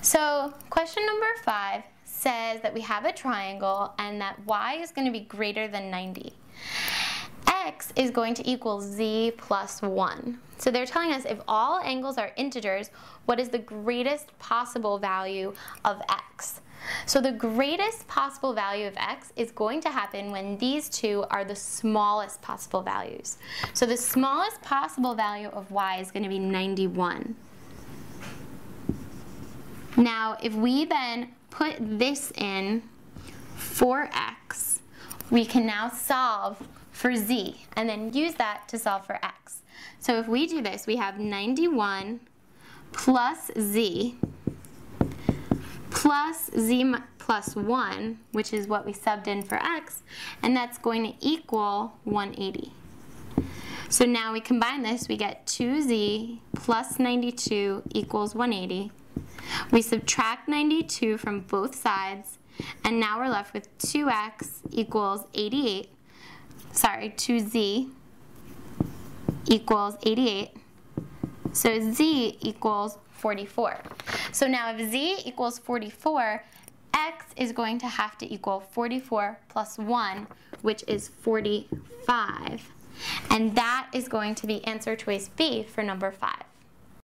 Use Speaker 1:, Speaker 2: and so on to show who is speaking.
Speaker 1: So question number 5 says that we have a triangle and that y is going to be greater than 90. X is going to equal z plus 1. So they're telling us if all angles are integers, what is the greatest possible value of x? So the greatest possible value of x is going to happen when these two are the smallest possible values. So the smallest possible value of y is going to be 91. Now, if we then put this in for x, we can now solve for z and then use that to solve for x. So if we do this, we have 91 plus z plus 1, which is what we subbed in for x, and that's going to equal 180. So now we combine this, we get 2z plus 92 equals 180. We subtract 92 from both sides, and now we're left with 2x equals 88. Sorry, 2z equals 88. So z equals 44. So now if z equals 44, x is going to have to equal 44 plus 1, which is 45. And that is going to be answer choice B for number 5.